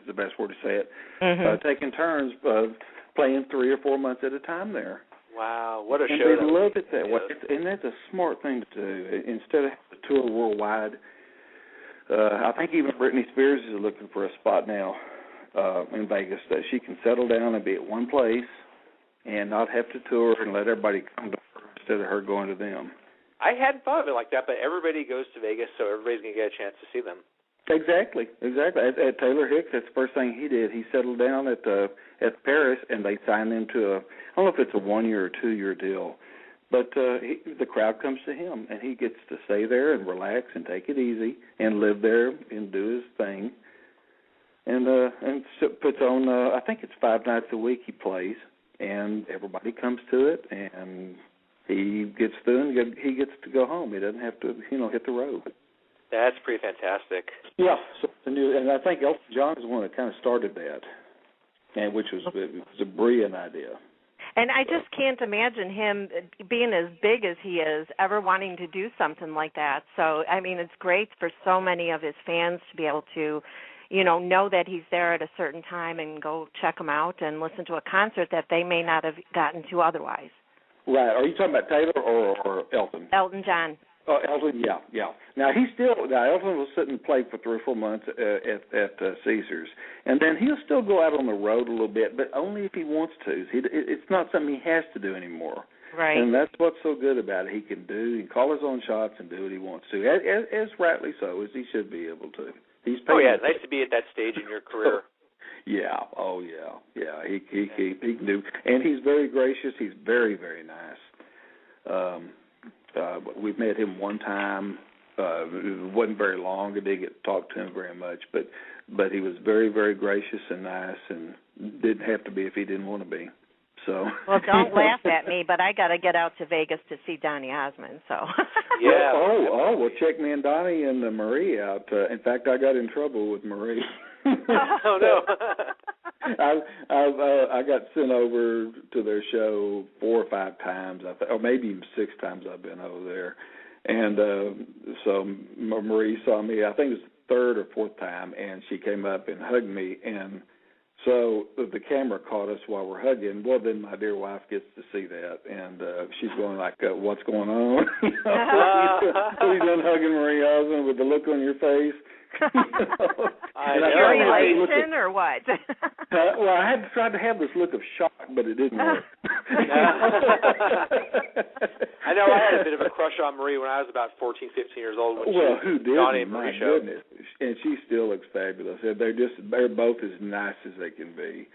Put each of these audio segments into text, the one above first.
is the best word to say it, taking turns playing 3 or 4 months at a time there. Wow, what a and show. And they love it that way. And that's a smart thing to do. Instead of having to tour worldwide, I think even Britney Spears is looking for a spot now in Vegas that she can settle down and be at one place and not have to tour and let everybody come to her instead of her going to them. I hadn't thought of it like that, but everybody goes to Vegas, so everybody's going to get a chance to see them. Exactly. At Taylor Hicks, that's the first thing he did. He settled down at Paris, and they signed him to I don't know if it's a 1-year or 2-year deal, but the crowd comes to him, and he gets to stay there and relax and take it easy and live there and do his thing. And puts on, I think it's 5 nights a week he plays, and everybody comes to it, and he gets through and he gets to go home. He doesn't have to, hit the road. That's pretty fantastic. Yeah, and I think Elton John is the one that kind of started that, and which was a brilliant idea. And I just can't imagine him being as big as he is ever wanting to do something like that. So, I mean, it's great for so many of his fans to be able to, know that he's there at a certain time and go check him out and listen to a concert that they may not have gotten to otherwise. Right. Are you talking about Taylor or Elton? Elton John. Oh, Elton, yeah. Now Elton will sit and play for 3 or 4 months at Caesars, and then he'll still go out on the road a little bit, but only if he wants to. It's not something he has to do anymore. Right. And that's what's so good about it. He can call his own shots and do what he wants to, as rightly so, as he should be able to. It's nice to be at that stage in your career. Yeah. Oh, yeah. He can do, and he's very gracious. He's very, very nice. We've met him one time. It wasn't very long. I didn't get to talk to him very much, but he was very, very gracious and nice, and didn't have to be if he didn't want to be. So. Well, don't laugh at me, but I got to get out to Vegas to see Donny Osmond. So. Yeah. Well, check me and Donny and Marie out. In fact, I got in trouble with Marie. Oh no. I got sent over to their show 4 or 5 times, or maybe even 6 times I've been over there. And so Marie saw me, I think it was the 3rd or 4th time, and she came up and hugged me. And so the camera caught us while we're hugging. Well, then my dear wife gets to see that, and she's going like, what's going on? What are you doing hugging Marie Osmond with the look on your face? Relation or what? Well, I had tried to have this look of shock, but it didn't work. I know I had a bit of a crush on Marie when I was about 14, 15 years old. Who didn't? Donny and Marie show. Goodness. And she still looks fabulous. They're both as nice as they can be.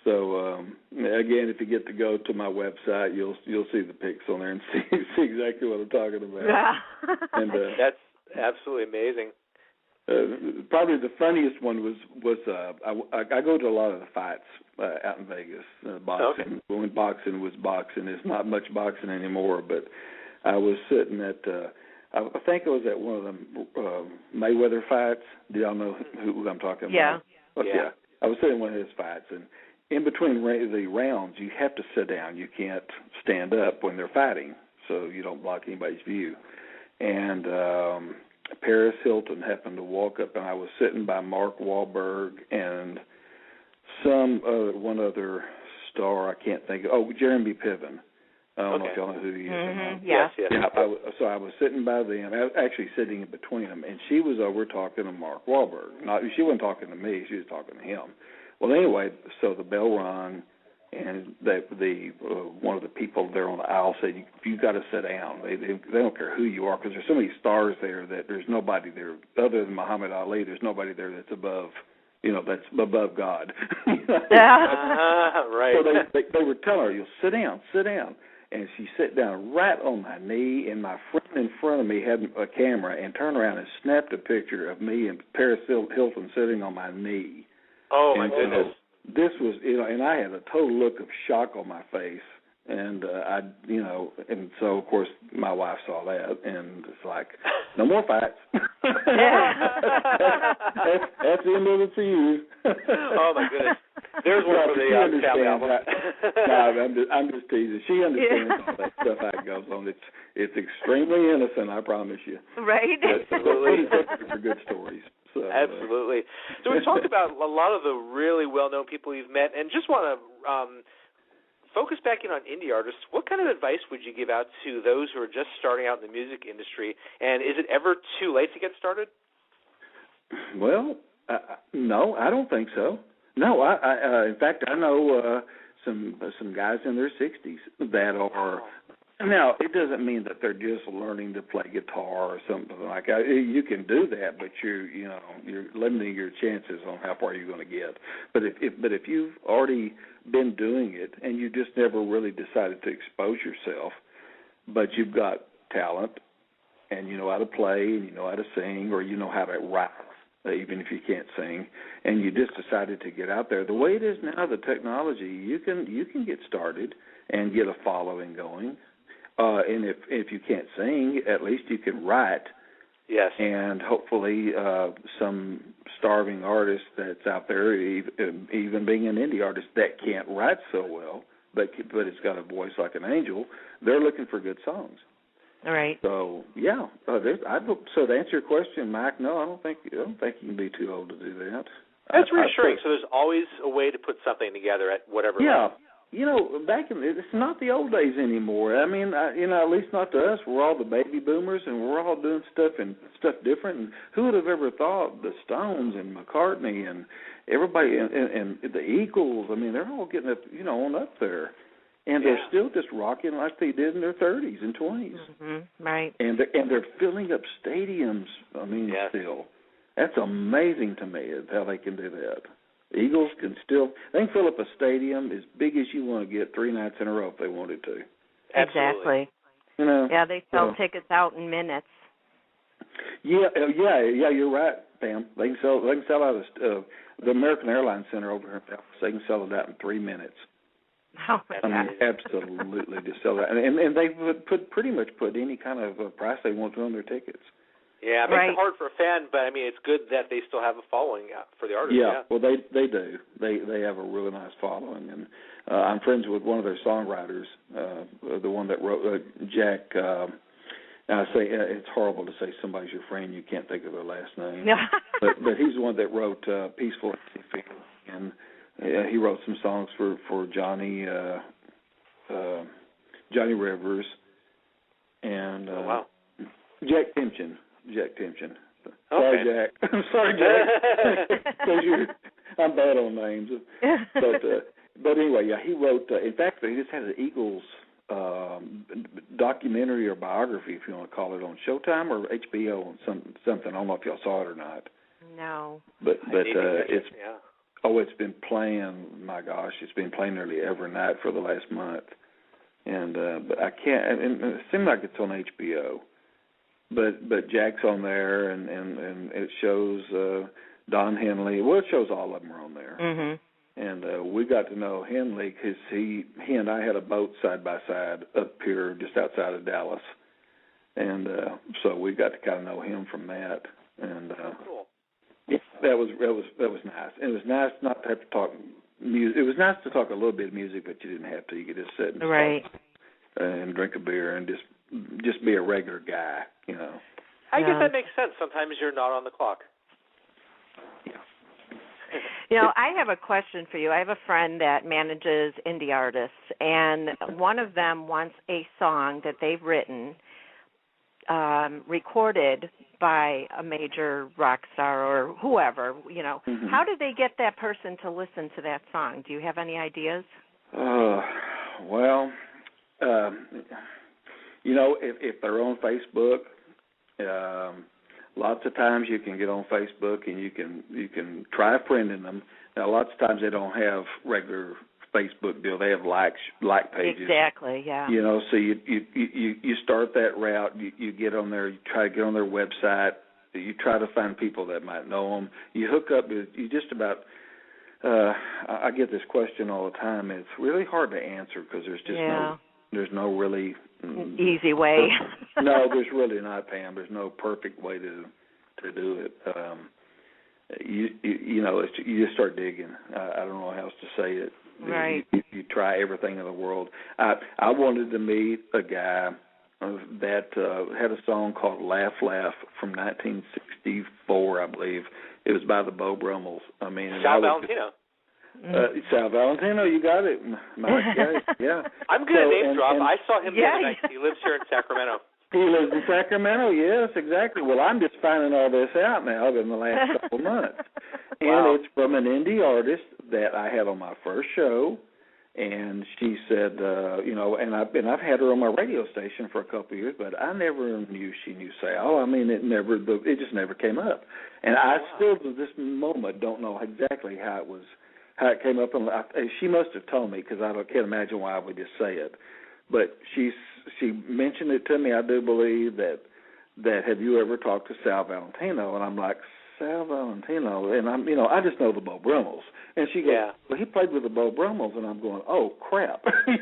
So again, if you get to go to my website, you'll see the pics on there and see exactly what I'm talking about. And that's absolutely amazing. Probably the funniest one was I go to a lot of the fights out in Vegas, boxing. Okay. When boxing was boxing, there's not much boxing anymore. But I was sitting at I think I was at one of the Mayweather fights. Do y'all know who I'm talking about? Okay. Yeah. I was sitting in one of his fights, and in between the rounds, you have to sit down. You can't stand up when they're fighting, so you don't block anybody's view. And Paris Hilton happened to walk up, and I was sitting by Mark Wahlberg and one other star I can't think of. Oh, Jeremy Piven. I don't know if y'all know who he is. Mm-hmm. Yes. So I was sitting by them, actually sitting in between them, and she was over talking to Mark Wahlberg. She wasn't talking to me; she was talking to him. Well, anyway, so the bell rang, and one of the people there on the aisle said, "You got to sit down. They don't care who you are, because there's so many stars there that there's nobody there other than Muhammad Ali. There's nobody there that's above." That's above God. Right. So they were telling her, "You'll sit down. And she sat down right on my knee, and my friend in front of me had a camera and turned around and snapped a picture of me and Paris Hilton sitting on my knee. Oh, my goodness. This was, and I had a total look of shock on my face And and so of course my wife saw that, and it's like, no more fights. that's the end of it for you. Oh my goodness, there's one for the family album. No, I'm just teasing. She understands all that stuff how it goes on. It's extremely innocent, I promise you. Right. Absolutely. For good stories. So, absolutely. So we talked about a lot of the really well-known people you've met, and just want to focus back in on indie artists. What kind of advice would you give out to those who are just starting out in the music industry, and is it ever too late to get started? Well, no, I don't think so. No, I in fact, I know some guys in their 60s that are. Now, it doesn't mean that they're just learning to play guitar or something like that. You can do that, but you're limiting your chances on how far you're going to get. But if you've already been doing it and you just never really decided to expose yourself, but you've got talent and you know how to play and you know how to sing, or you know how to write, even if you can't sing, and you just decided to get out there. The way it is now, the technology, you can get started and get a following going. And if you can't sing, at least you can write. Yes. And hopefully some starving artist that's out there, even being an indie artist that can't write so well, but it's got a voice like an angel, they're looking for good songs. All right. So yeah, so to answer your question, Mike, no, I don't think you can be too old to do that. That's reassuring. So there's always a way to put something together at whatever level. Back in it's not the old days anymore. I mean, at least not to us. We're all the baby boomers, and we're all doing stuff different. And who would have ever thought the Stones and McCartney and everybody and the Eagles? I mean, they're all getting up, on up there, and they're still just rocking like they did in their 30s and 20s. Mm-hmm. Right. And they're filling up stadiums. I mean, still, that's amazing to me how they can do that. Eagles they can fill up a stadium as big as you want to get 3 nights in a row if they wanted to. Absolutely. Exactly. Yeah, they sell tickets out in minutes. Yeah, you're right, Pam. They can sell out of the American Airlines Center over here in Dallas. They can sell it out in 3 minutes. Oh my God. Absolutely, just sell that, and they would pretty much put any kind of price they want to on their tickets. Yeah, it makes it hard for a fan, but I mean, it's good that they still have a following for the artist. Yeah, well, they do. They have a really nice following, and I'm friends with one of their songwriters, the one that wrote Jack. I say it's horrible to say somebody's your friend, you can't think of their last name, but he's the one that wrote "Peaceful," and he wrote some songs for Johnny Rivers and Jack Timpson. Sorry, Jack. I'm sorry, Jack. I'm bad on names. But anyway, he wrote. In fact, he just had an Eagles documentary or biography, if you want to call it, on Showtime or HBO on something. I don't know if y'all saw it or not. No. But it's been playing. My gosh, it's been playing nearly every night for the last month. And but I can't. And it seems like it's on HBO. But Jack's on there, and it shows Don Henley. Well, it shows all of them are on there. Mm-hmm. And we got to know Henley because he and I had a boat side by side up here just outside of Dallas, and so we got to kind of know him from that. And cool. Yeah, that was nice. And it was nice not to have to talk music. It was nice to talk a little bit of music, but you didn't have to. You could just sit and talk and drink a beer and just be a regular guy, I guess that makes sense. Sometimes you're not on the clock. I have a question for you. I have a friend that manages indie artists, and one of them wants a song that they've written recorded by a major rock star or whoever, Mm-hmm. How do they get that person to listen to that song? Do you have any ideas? Well, if they're on Facebook, lots of times you can get on Facebook and you can try friending them. Now, lots of times they don't have regular Facebook deal. They have like pages. Exactly, yeah. So you start that route. You get on there. You try to get on their website. You try to find people that might know them. You hook up. You just about I get this question all the time. It's really hard to answer because there's just there's no really easy way. No, there's really not, Pam. There's no perfect way to do it. You know, you just start digging. I don't know how else to say it. Right. You try everything in the world. I wanted to meet a guy that had a song called Laugh Laugh from 1964, I believe. It was by the Bo Brummels. I mean, Sal Valentino. Sal Valentino, you got it. Yeah. I'm good at name drop. I saw him the other night. He lives here in Sacramento. He lives in Sacramento, yes, exactly. Well, I'm just finding all this out now in the last couple months. Wow. And it's from an indie artist that I had on my first show. And she said, you know, and I've had her on my radio station for a couple of years, but I never knew she knew Sal. I mean, it just never came up. And I still, to this moment, don't know exactly how it came up. And she must have told me, because I can't imagine why I would just say it. But she mentioned it to me. I do believe that have you ever talked to Sal Valentino? And I'm like, Sal Valentino, and I'm, you know, I just know the Bo Brummels. And she goes, well, he played with the Bo Brummels, and I'm going, oh crap. Ding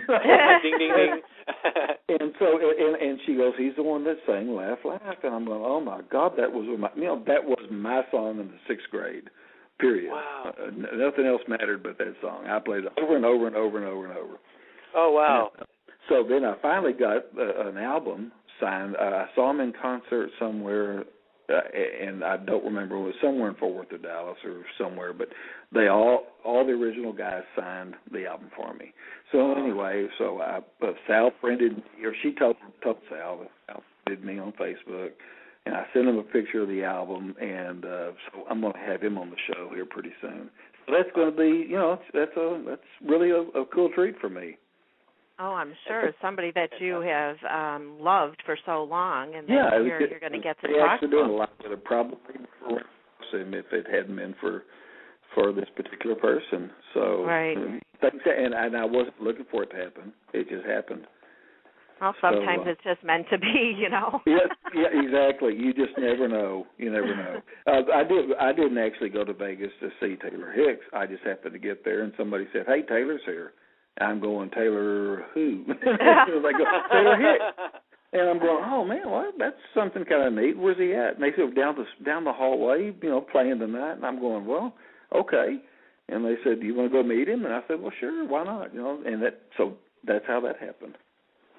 ding ding. And so, and she goes, he's the one that sang Laugh Laugh, and I'm going, oh my God, that was my song in the sixth grade. Period. Wow. Nothing else mattered but that song. I played it over and over and over and over and over. Oh wow. So then I finally got an album signed. I saw him in concert somewhere. And I don't remember, it was somewhere in Fort Worth or Dallas or somewhere, but they all the original guys signed the album for me. So anyway, Sal friended me, or she told Sal friended me on Facebook, and I sent him a picture of the album, and so I'm going to have him on the show here pretty soon. So that's going to be, you know, that's really a cool treat for me. Oh, I'm sure somebody that you have loved for so long, and then you're going to get to talk to doing a lot with it, probably if it hadn't been for this particular person. So, right. And I wasn't looking for it to happen. It just happened. Well, sometimes it's just meant to be, you know. Yeah, exactly. You just never know. You never know. I didn't actually go to Vegas to see Taylor Hicks. I just happened to get there, and somebody said, "Hey, Taylor's here." I'm going, Taylor who? They go, Taylor Hicks. And I'm going, oh, man, well, that's something kind of neat. Where's he at? And they said, down the hallway, you know, playing tonight. And I'm going, well, okay. And they said, do you want to go meet him? And I said, well, sure, why not? You know, and that's how that happened.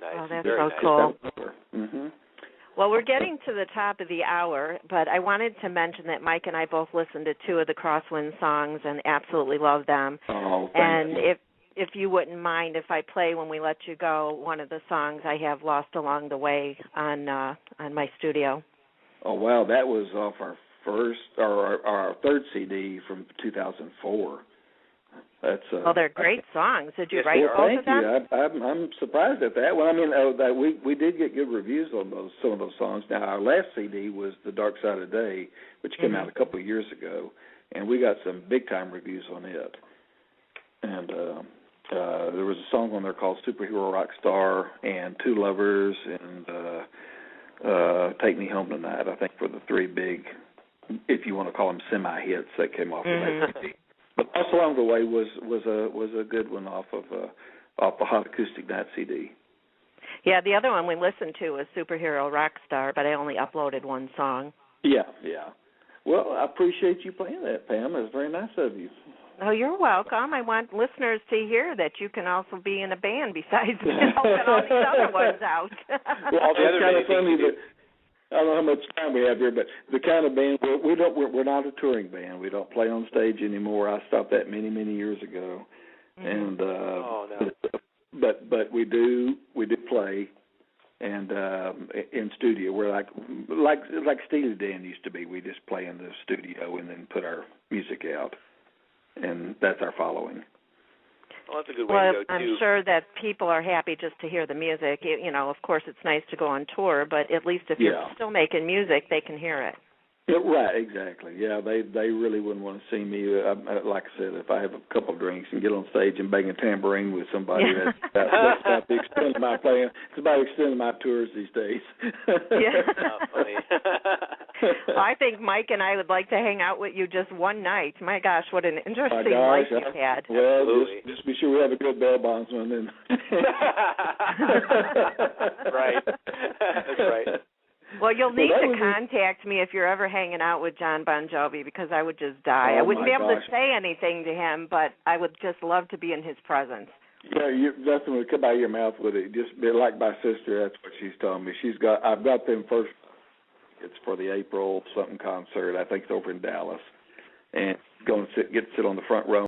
Nice. Oh, that's so cool. Mm-hmm. Well, we're getting to the top of the hour, but I wanted to mention that Mike and I both listened to two of the Crosswind songs and absolutely love them. Oh, thank you. If you wouldn't mind if I play when we let you go one of the songs I have lost along the way on my studio. Oh wow, that was off our third CD from 2004. That's well, they're great songs. Did you write both of them? Thank you. I'm surprised at that. Well, I mean, we did get good reviews on some of those songs. Now, our last CD was The Dark Side of Day, which came out a couple of years ago, and we got some big time reviews on it. And there was a song on there called Superhero Rock Star and Two Lovers and Take Me Home Tonight, I think, for the three big, if you want to call them semi-hits that came off of that CD. But Lost Along the Way was a good one off the Hot Acoustic Night CD. Yeah, the other one we listened to was Superhero Rock Star, but I only uploaded one song. Yeah. Well, I appreciate you playing that, Pam. It was very nice of you. Oh, you're welcome. I want listeners to hear that you can also be in a band besides helping all these other ones out. Well, all the other kind of funny that I don't know how much time we have here, but the kind of band we're not a touring band. We don't play on stage anymore. I stopped that many years ago, and but we do play and in studio. We're like Steely Dan used to be. We just play in the studio and then put our music out. And that's our following. Well, that's a good way to go, too. I'm sure that people are happy just to hear the music. You know, of course, it's nice to go on tour, but at least if you're still making music, they can hear it. Yeah, right, exactly. Yeah, they really wouldn't want to see me. Like I said, if I have a couple of drinks and get on stage and bang a tambourine with somebody, that's about the extent of my playing. It's about the extent of my tours these days. Yeah. Funny. Well, I think Mike and I would like to hang out with you just one night. My gosh, what an interesting life you've had. Well, just be sure we have a good bail bondsman then. Right. That's right. Well, you'll need to contact me if you're ever hanging out with John Bon Jovi, because I would just die. Oh, I wouldn't be able to say anything to him, but I would just love to be in his presence. Yeah, nothing would come out of your mouth with it. Just be like my sister. That's what she's telling me. I've got them first. It's for the April something concert. I think it's over in Dallas, and going to sit on the front row.